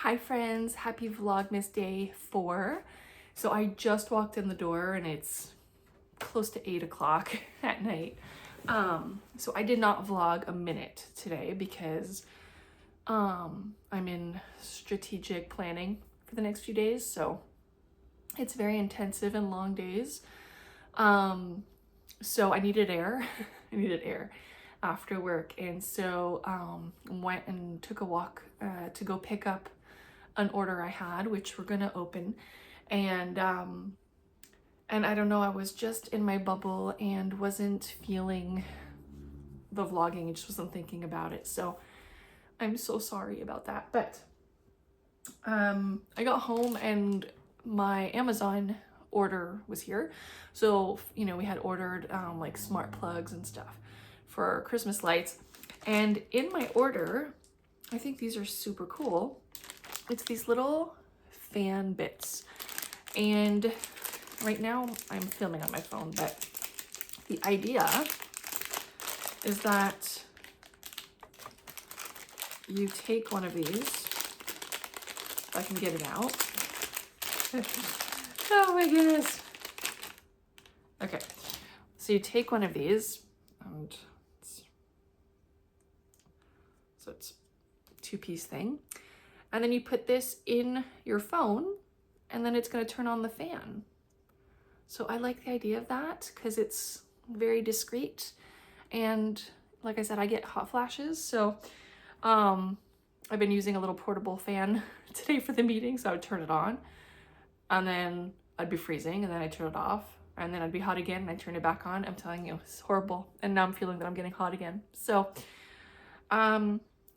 Hi friends, happy Vlogmas day 4. So I just walked in the door and it's close to 8 o'clock at night. So I did not vlog a minute today because I'm in strategic planning for the next few days. So it's very intensive and long days. So I needed air. I needed air after work, and so went and took a walk to go pick up an order I had, which we're gonna open. And I don't know, I was just in my bubble and wasn't feeling the vlogging. I just wasn't thinking about it, so I'm so sorry about that. But I got home and my Amazon order was here. So, you know, we had ordered like smart plugs and stuff for Christmas lights. And in my order, I think these are super cool. It's these little fan bits. And right now I'm filming on my phone, but the idea is that you take one of these, if I can get it out. Oh my goodness. Okay, so you take one of these, and so it's a two-piece thing, and then you put this in your phone, and then it's going to turn on the fan. So I like the idea of that because it's very discreet, and like I said, I get hot flashes, so I've been using a little portable fan today for the meeting. So I would turn it on and then I'd be freezing, and then I'd turn it off, and then I'd be hot again and I'd turn it back on. I'm telling you, it's horrible. And now I'm feeling that I'm getting hot again. So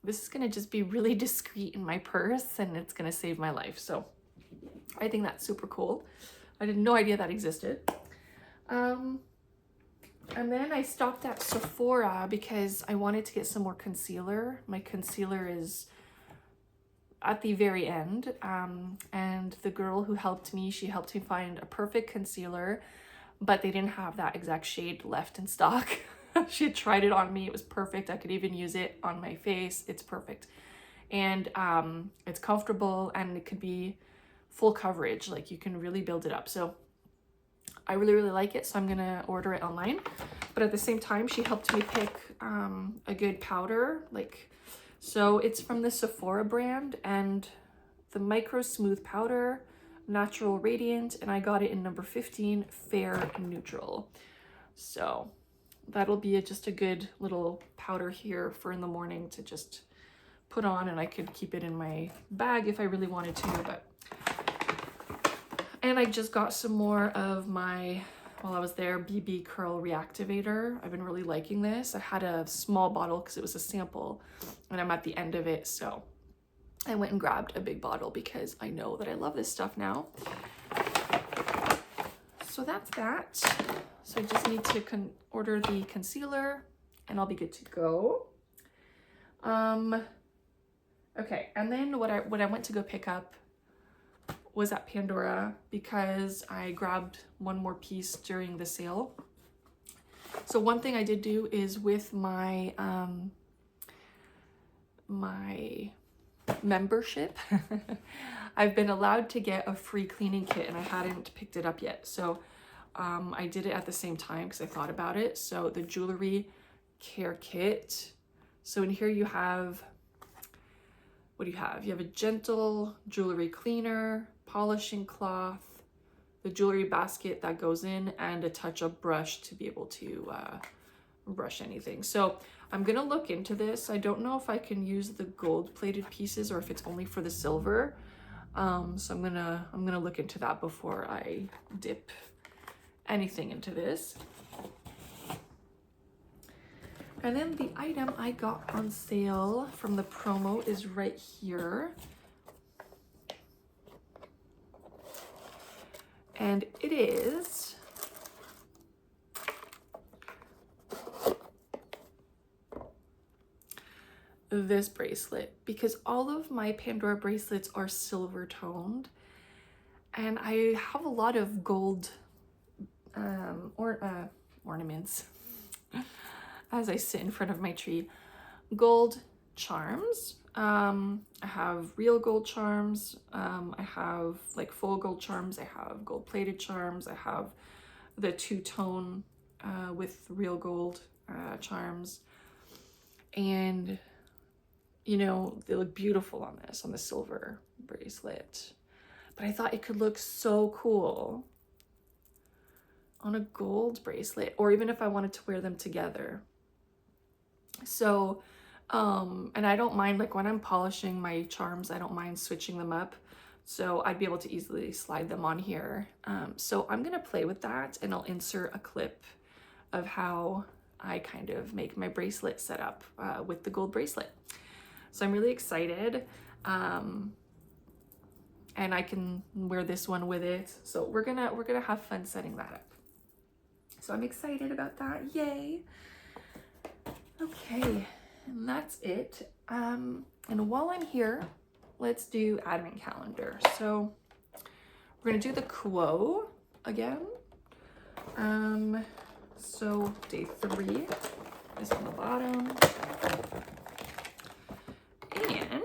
this is gonna just be really discreet in my purse, and it's gonna save my life. So I think that's super cool. I had no idea that existed. And then I stopped at Sephora because I wanted to get some more concealer. My concealer is at the very end, and the girl who helped me, she helped me find a perfect concealer, but they didn't have that exact shade left in stock. She had tried it on me, it was perfect. I could even use it on my face. It's perfect, and it's comfortable, and it could be full coverage, like you can really build it up. So I really like it, so I'm gonna order it online. But at the same time, she helped me pick a good powder, so it's from the Sephora brand, and the Micro Smooth Powder, Natural Radiant, and I got it in number 15, Fair Neutral. So that'll be just a good little powder here for in the morning to just put on, and I could keep it in my bag if I really wanted to. And I just got some more of my, while I was there, BB Curl Reactivator. I've been really liking this. I had a small bottle because it was a sample, and I'm at the end of it, so I went and grabbed a big bottle because I know that I love this stuff now. So that's that. So I just need to order the concealer and I'll be good to go. Okay, and then what I went to go pick up was at Pandora because I grabbed one more piece during the sale. So one thing I did do is with my my membership, I've been allowed to get a free cleaning kit, and I hadn't picked it up yet. So I did it at the same time because I thought about it. So the jewelry care kit. So in here you have, what do you have? You have a gentle jewelry cleaner, polishing cloth, the jewelry basket that goes in, and a touch-up brush to be able to brush anything. So I'm gonna look into this. I don't know if I can use the gold-plated pieces or if it's only for the silver. So I'm gonna look into that before I dip anything into this. And then the item I got on sale from the promo is right here. And it is this bracelet, because all of my Pandora bracelets are silver toned, and I have a lot of gold ornaments as I sit in front of my tree. Gold charms, I have real gold charms. I have like full gold charms. I have gold plated charms. I have the two-tone with real gold charms. And, you know, they look beautiful on this, on the silver bracelet. But I thought it could look so cool on a gold bracelet, or even if I wanted to wear them together. So, and I don't mind, like when I'm polishing my charms, I don't mind switching them up. So I'd be able to easily slide them on here. So I'm gonna play with that, and I'll insert a clip of how I kind of make my bracelet set up with the gold bracelet. So I'm really excited. And I can wear this one with it. So we're gonna have fun setting that up. So I'm excited about that. Yay. Okay, and that's it. And while I'm here, let's do advent calendar. So we're gonna do the quo again. So day 3 is on the bottom. And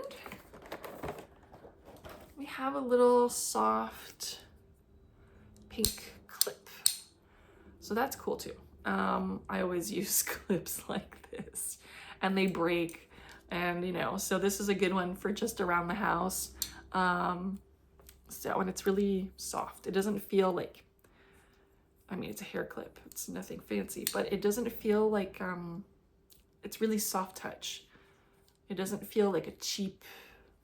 we have a little soft pink clip. So that's cool too. I always use clips like this and they break, and you know, so this is a good one for just around the house. So, and it's really soft. It doesn't feel like, I mean, it's a hair clip, it's nothing fancy, but it doesn't feel like, it's really soft touch. It doesn't feel like a cheap,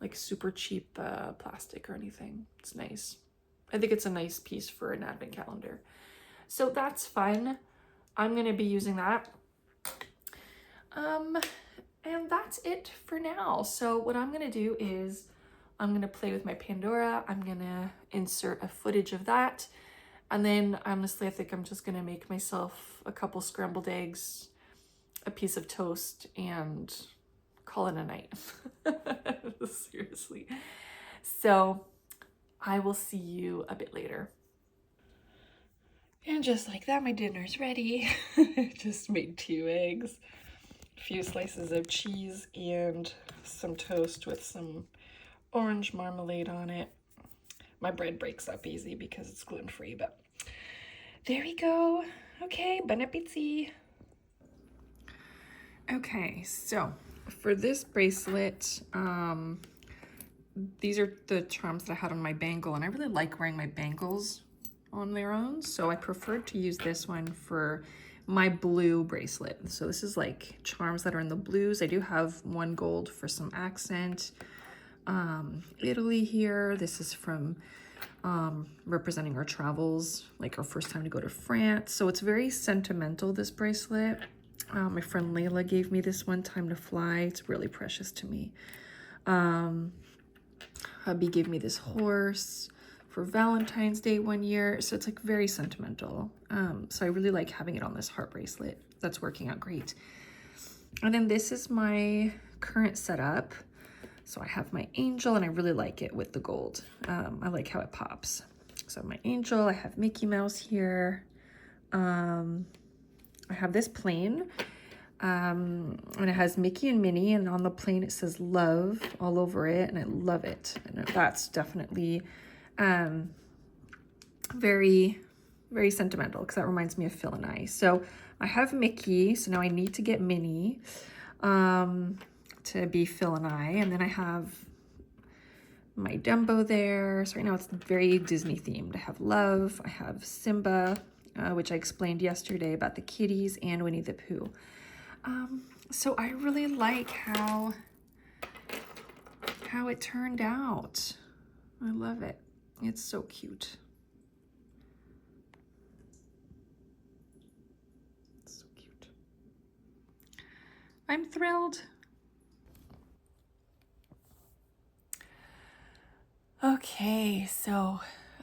like super cheap plastic or anything. It's nice. I think it's a nice piece for an advent calendar. So that's fun. I'm gonna be using that. And that's it for now. So what I'm gonna do is I'm gonna play with my Pandora. I'm gonna insert a footage of that. And then honestly, I think I'm just gonna make myself a couple scrambled eggs, a piece of toast, and call it a night. Seriously. So I will see you a bit later. And just like that, my dinner's ready. Just made 2 eggs, a few slices of cheese, and some toast with some orange marmalade on it. My bread breaks up easy because it's gluten-free, but there we go. Okay, bon appetit. Okay, so for this bracelet, these are the charms that I had on my bangle, and I really like wearing my bangles on their own, so I preferred to use this one for my blue bracelet. So this is like charms that are in the blues. I do have one gold for some accent. Italy here. This is from representing our travels, like our first time to go to France. So it's very sentimental, this bracelet. My friend Layla gave me this one time to fly. It's really precious to me. Hubby gave me this horse for Valentine's Day one year. So it's like very sentimental. So I really like having it on this heart bracelet. That's working out great. And then this is my current setup. So I have my angel, and I really like it with the gold. I like how it pops. So my angel, I have Mickey Mouse here. I have this plane, and it has Mickey and Minnie, and on the plane it says love all over it, and I love it. And that's definitely very, very sentimental, because that reminds me of Phil and I. So I have Mickey, so now I need to get Minnie to be Phil and I, and then I have my Dumbo there. So right now it's very Disney themed. I have Love, I have Simba, which I explained yesterday about the kitties, and Winnie the Pooh. So I really like how it turned out. I love it. It's so cute. It's so cute. I'm thrilled. Okay, so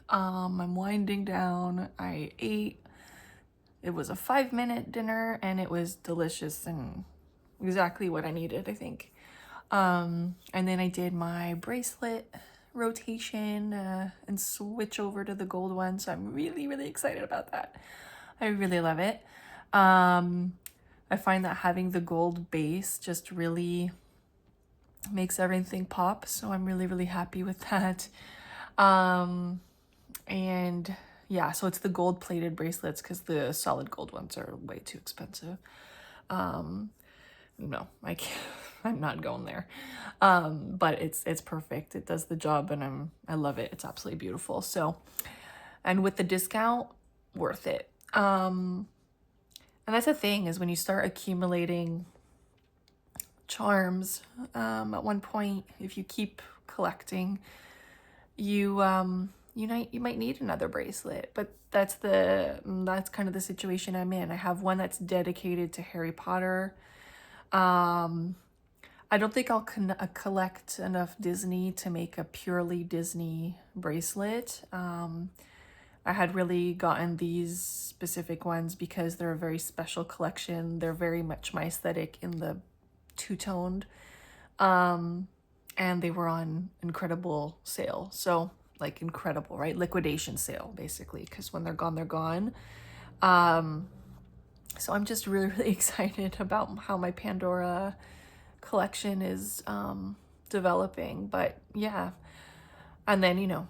I'm winding down. I ate. It was a 5-minute dinner, and it was delicious and exactly what I needed, I think. And then I did my bracelet rotation and switch over to the gold one, so I'm really, really excited about that. I really love it. I find that having the gold base just really makes everything pop. So I'm really, really happy with that. And yeah, so it's the gold plated bracelets because the solid gold ones are way too expensive. No, I can't, I'm not going there. But it's perfect. It does the job, and I love it. It's absolutely beautiful. So, and with the discount, worth it. And that's the thing, is when you start accumulating charms, at one point, if you keep collecting, you might need another bracelet. But that's kind of the situation I'm in. I have one that's dedicated to Harry Potter. I don't think I'll collect enough Disney to make a purely Disney bracelet. I had really gotten these specific ones because they're a very special collection. They're very much my aesthetic in the two-toned. And they were on incredible sale. So, like, incredible, right? Liquidation sale, basically, because when they're gone, they're gone. So I'm just really, really excited about how my Pandora collection is developing. But yeah, and then, you know,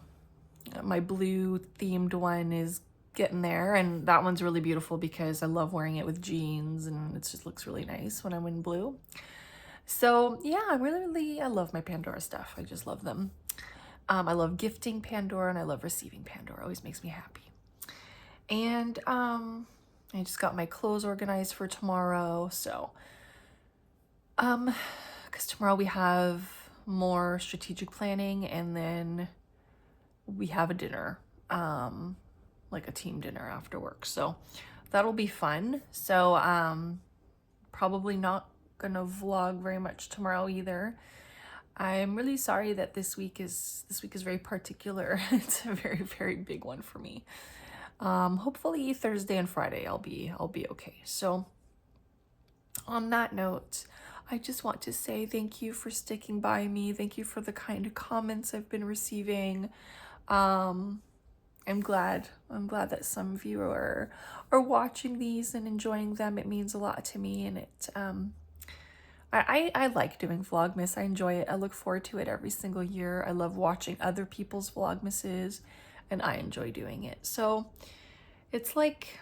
my blue themed one is getting there, and that one's really beautiful because I love wearing it with jeans, and it just looks really nice when I'm in blue. So yeah, I love my Pandora stuff. I just love them. I love gifting Pandora, and I love receiving Pandora. It always makes me happy. And I just got my clothes organized for tomorrow. So because tomorrow we have more strategic planning, and then we have a dinner, like a team dinner after work. So that'll be fun. So probably not gonna vlog very much tomorrow either. I'm really sorry that this week is very particular. It's a very, very big one for me. Hopefully Thursday and Friday I'll be okay. So on that note, I just want to say thank you for sticking by me. Thank you for the kind of comments I've been receiving. I'm glad that some of you are watching these and enjoying them. It means a lot to me, and it I like doing Vlogmas. I enjoy it. I look forward to it every single year. I love watching other people's Vlogmases, and I enjoy doing it. So it's like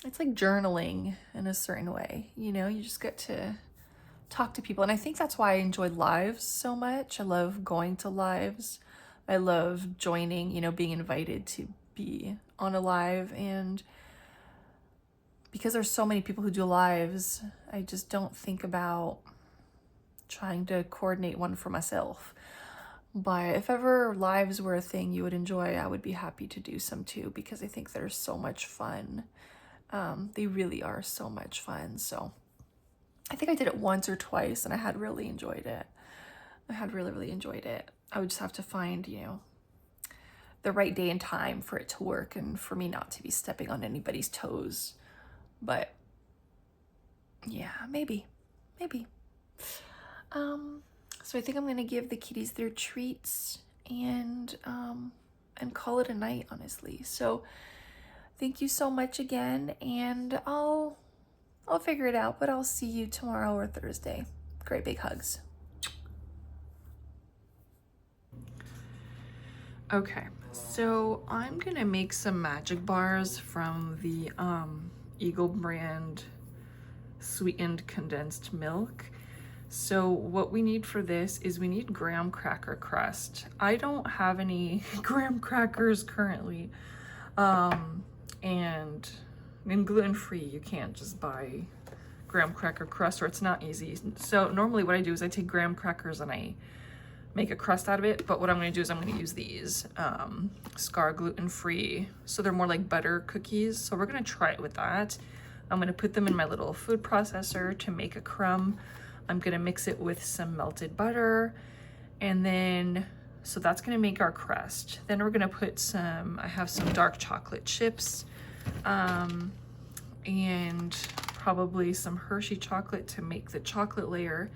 journaling in a certain way, you know. You just get to talk to people, and I think that's why I enjoy lives so much. I love going to lives. I love joining, you know, being invited to be on a live, and because there's so many people who do lives, I just don't think about trying to coordinate one for myself. But if ever lives were a thing you would enjoy, I would be happy to do some too, because I think they're so much fun. They really are so much fun. So I think I did it once or twice, and I had really enjoyed it. I had really, really enjoyed it. I would just have to find, you know, the right day and time for it to work, and for me not to be stepping on anybody's toes. But yeah, maybe. So I think I'm gonna give the kitties their treats and call it a night, honestly. So thank you so much again, and I'll figure it out, but I'll see you tomorrow or Thursday. Great big hugs. Okay, so I'm gonna make some magic bars from the Eagle brand sweetened condensed milk. So what we need for this is we need graham cracker crust. I don't have any graham crackers currently, and gluten-free, you can't just buy graham cracker crust, or it's not easy. So normally what I do is I take graham crackers and I make a crust out of it, but what I'm gonna do is I'm gonna use these Scar gluten-free, so they're more like butter cookies. So we're gonna try it with that. I'm gonna put them in my little food processor to make a crumb. I'm gonna mix it with some melted butter, and then, so that's gonna make our crust. Then we're gonna put some, I have some dark chocolate chips, and probably some Hershey chocolate to make the chocolate layer.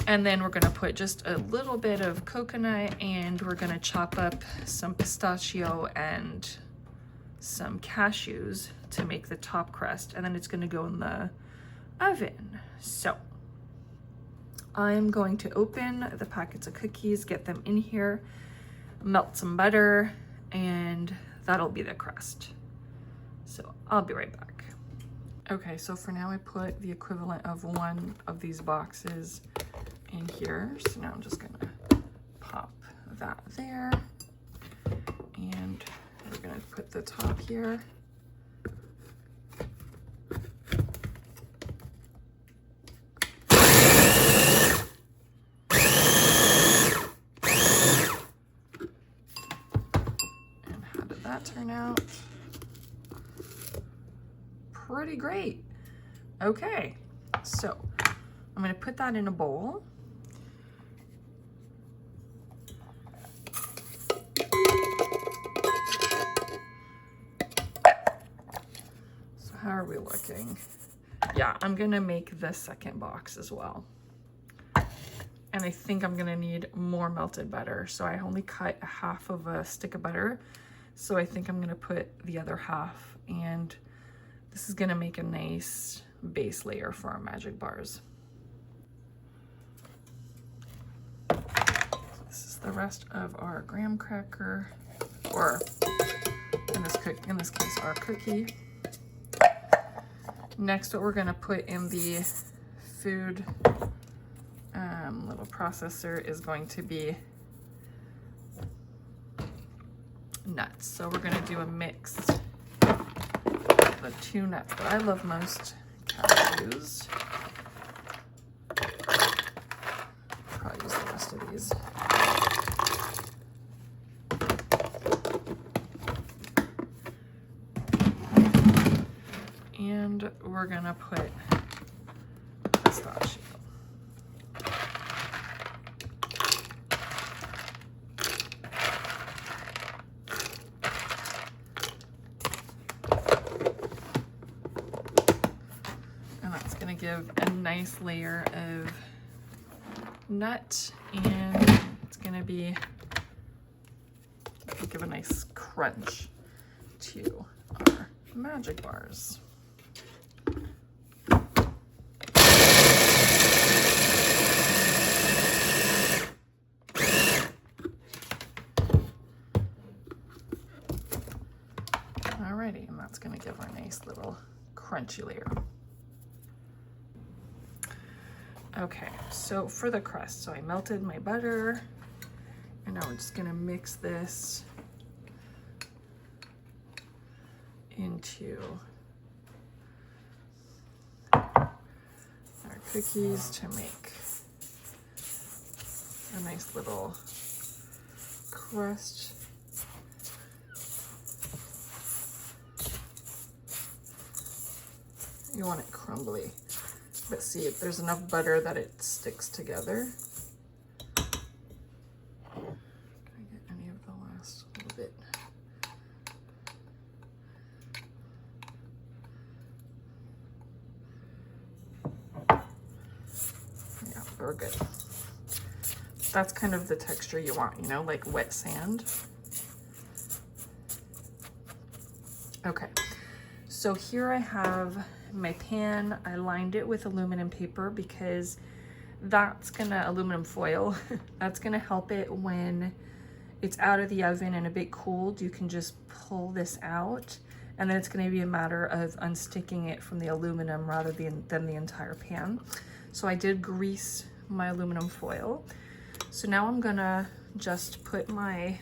And then we're gonna put just a little bit of coconut, and we're gonna chop up some pistachio and some cashews to make the top crust, and then it's gonna go in the oven. So I'm going to open the packets of cookies, get them in here, melt some butter, and that'll be the crust. So I'll be right back. Okay, so for now I put the equivalent of one of these boxes in here. So now I'm just gonna pop that there. And we're gonna put the top here. And how did that turn out? Pretty great. Okay, so I'm gonna put that in a bowl. So how are we looking? Yeah, I'm gonna make the second box as well. And I think I'm gonna need more melted butter. So I only cut half of a stick of butter. So I think I'm gonna put the other half, and this is gonna make a nice base layer for our magic bars. This is the rest of our graham cracker, or in this case, our cookie. Next, what we're gonna put in the food little processor is going to be nuts. So we're gonna do a mix of the 2 nuts that I love most, cashews. Probably use the rest of these. And we're gonna put pistachio. And that's gonna give a nice layer of nut, and it's gonna give a nice crunch to our magic bars. Alrighty, and that's gonna give our nice little crunchy layer. Okay, so for the crust, so I melted my butter, and now we're just gonna mix this into our cookies to make a nice little crust. You want it crumbly, but see if there's enough butter that it sticks together. Can I get any of the last little bit? Yeah, we're good. That's kind of the texture you want, you know, like wet sand. Okay, so here I have my pan. I lined it with aluminum paper because aluminum foil, that's gonna help it when it's out of the oven and a bit cooled. You can just pull this out, and then it's gonna be a matter of unsticking it from the aluminum rather than the entire pan. So I did grease my aluminum foil. So now I'm gonna just put my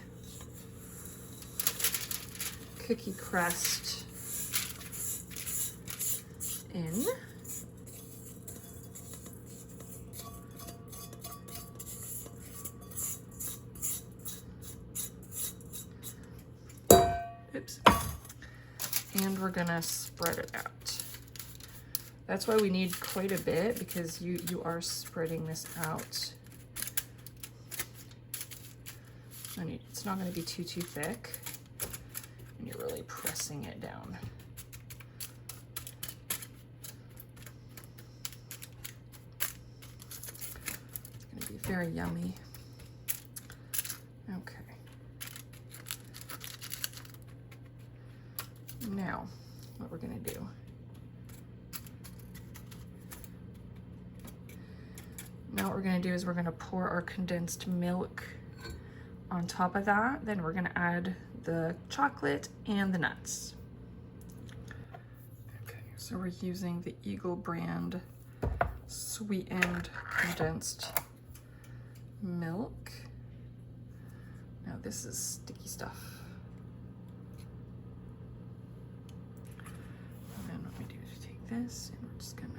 cookie crust in. Oops. And we're gonna spread it out. That's why we need quite a bit, because you are spreading this out. And it's not gonna be too thick, and you're really pressing it down. Very yummy. Okay. Now, what we're gonna do. Now what we're gonna do is we're gonna pour our condensed milk on top of that. Then we're gonna add the chocolate and the nuts. Okay, so we're using the Eagle brand sweetened condensed milk. Now this is sticky stuff. And then what we do is take this and we're just gonna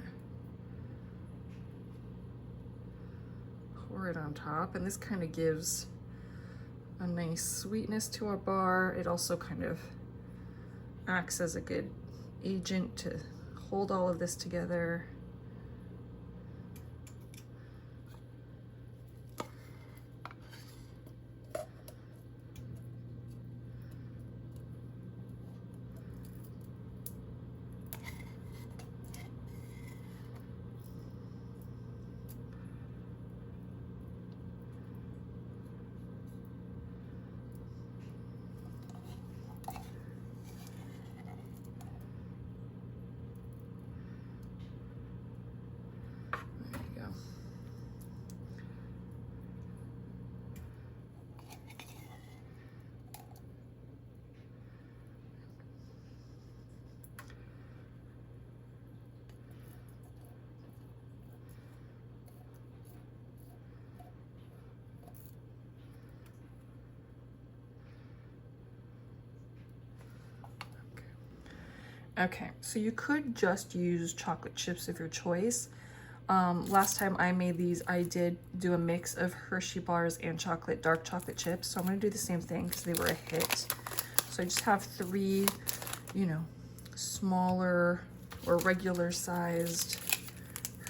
pour it on top, and this kind of gives a nice sweetness to our bar. It also kind of acts as a good agent to hold all of this together. Okay, so you could just use chocolate chips of your choice. Last time I made these, I did do a mix of Hershey bars and dark chocolate chips. So I'm gonna do the same thing because they were a hit. So I just have 3, you know, smaller or regular sized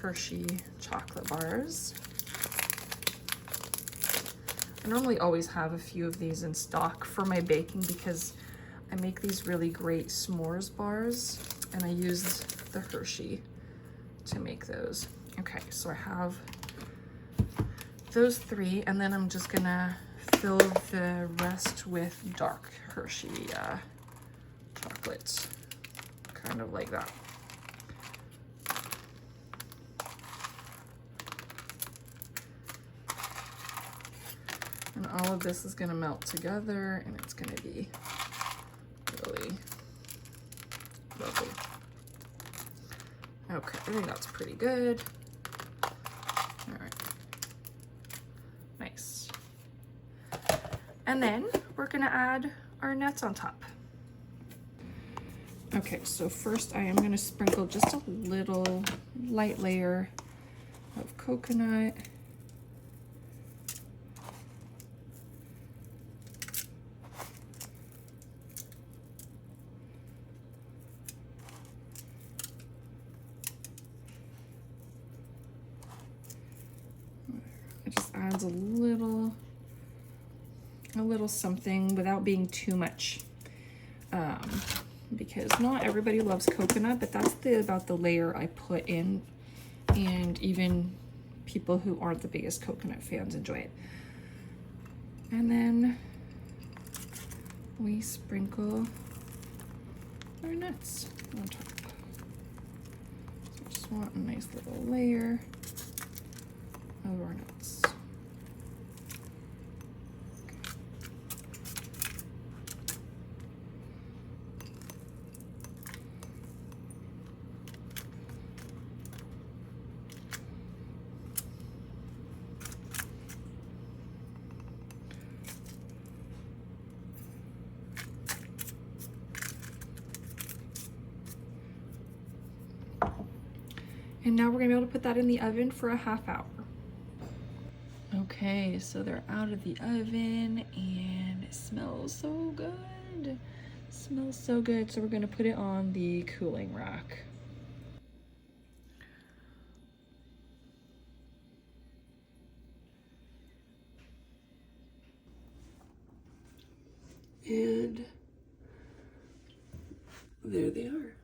Hershey chocolate bars. I normally always have a few of these in stock for my baking because I make these really great s'mores bars and I use the Hershey to make those. Okay, so I have those 3, and then I'm just gonna fill the rest with dark Hershey chocolate, kind of like that. And all of this is gonna melt together and it's gonna be really lovely. Okay, I think that's pretty good. All right, nice. And then we're gonna add our nuts on top. Okay, so first I am gonna sprinkle just a little light layer of coconut. It just adds a little something without being too much, because not everybody loves coconut, but that's about the layer I put in, and even people who aren't the biggest coconut fans enjoy it. And then we sprinkle our nuts on top. So I just want a nice little layer of our nuts. And now we're gonna be able to put that in the oven for a ½ hour. Okay, so they're out of the oven and it smells so good. It smells so good. So we're gonna put it on the cooling rack. And there they are.